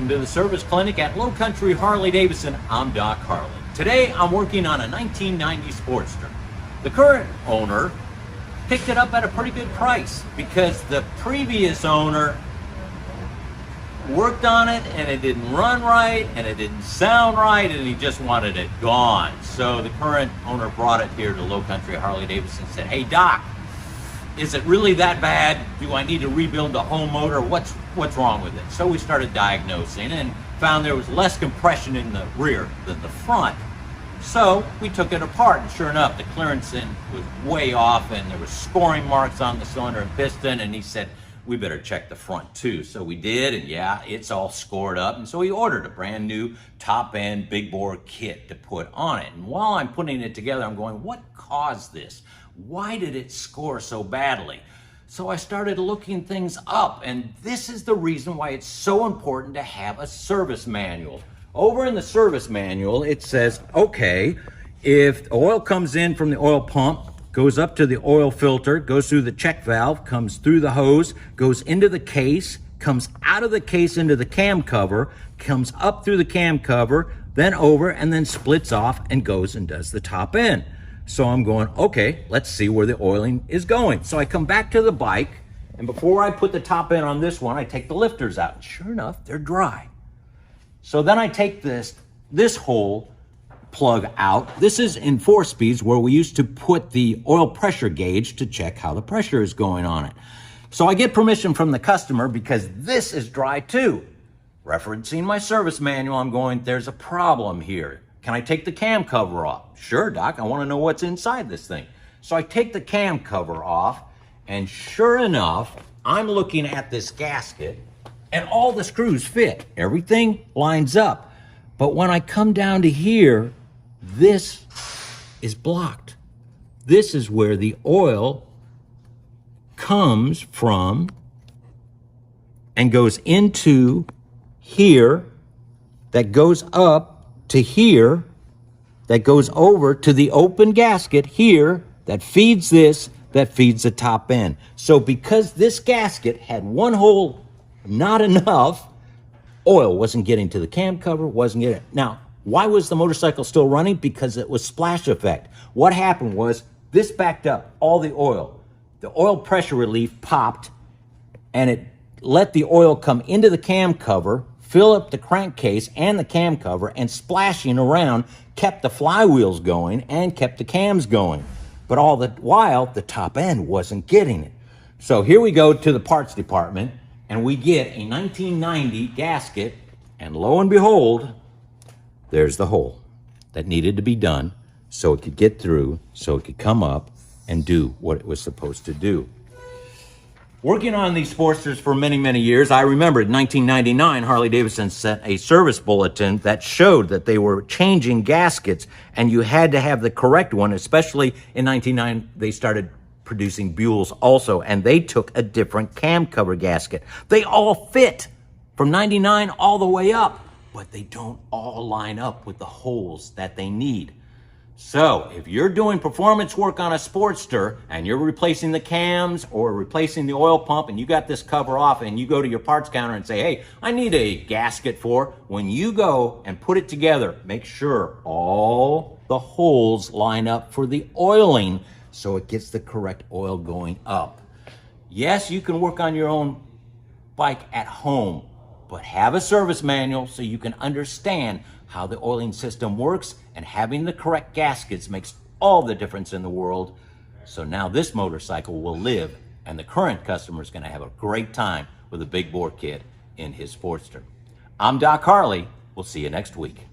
to the service clinic at Low Country Harley-Davidson. I'm Doc Harley. Today I'm working on a 1990 Sportster. The current owner picked it up at a pretty good price because the previous owner worked on it and it didn't run right and it didn't sound right and he just wanted it gone. So the current owner brought it here to Low Country Harley-Davidson and said, "Hey Doc, is it really that bad? Do I need to rebuild the whole motor? What's wrong with it?" So we started diagnosing and found there was less compression in the rear than the front. So we took it apart, and sure enough, the clearance in was way off and there was scoring marks on the cylinder and piston, and he said, "We better check the front too." So we did, and yeah, it's all scored up. And so he ordered a brand new top-end big bore kit to put on it. And while I'm putting it together, I'm going, what caused this? Why did it score so badly? So I started looking things up, and this is the reason why it's so important to have a service manual. Over in the service manual, it says, okay, if oil comes in from the oil pump, goes up to the oil filter, goes through the check valve, comes through the hose, goes into the case, comes out of the case into the cam cover, comes up through the cam cover, then over, and then splits off and goes and does the top end. So I'm going, okay, let's see where the oiling is going. So I come back to the bike, and before I put the top end on this one, I take the lifters out. And sure enough, they're dry. So then I take this whole plug out. This is in 4-speeds where we used to put the oil pressure gauge to check how the pressure is going on it. So I get permission from the customer because this is dry too. Referencing my service manual, I'm going, there's a problem here. Can I take the cam cover off? Sure, Doc, I want to know what's inside this thing. So I take the cam cover off, and sure enough, I'm looking at this gasket, and all the screws fit. Everything lines up. But when I come down to here, this is blocked. This is where the oil comes from and goes into here, that goes up to here, that goes over to the open gasket here, that feeds this, that feeds the top end. So because this gasket had one hole, not enough, oil wasn't getting to the cam cover, wasn't getting. Now, why was the motorcycle still running? Because it was splash effect. What happened was this backed up all the oil. The oil pressure relief popped, and it let the oil come into the cam cover, fill up the crankcase and the cam cover, and splashing around kept the flywheels going and kept the cams going. But all the while, the top end wasn't getting it. So here we go to the parts department, and we get a 1990 gasket, and lo and behold, there's the hole that needed to be done so it could get through, so it could come up and do what it was supposed to do. Working on these Sportsters for many, many years, I remember in 1999, Harley-Davidson sent a service bulletin that showed that they were changing gaskets, and you had to have the correct one, especially in 1999, they started producing Buells also, and they took a different cam cover gasket. They all fit from 99 all the way up, but they don't all line up with the holes that they need. So if you're doing performance work on a Sportster and you're replacing the cams or replacing the oil pump and you got this cover off and you go to your parts counter and say, "Hey, I need a gasket for," when you go and put it together, make sure all the holes line up for the oiling so it gets the correct oil going up. Yes, you can work on your own bike at home, but have a service manual so you can understand how the oiling system works, and having the correct gaskets makes all the difference in the world. So now this motorcycle will live, and the current customer is going to have a great time with a big bore kit in his Sportster. I'm Doc Harley. We'll see you next week.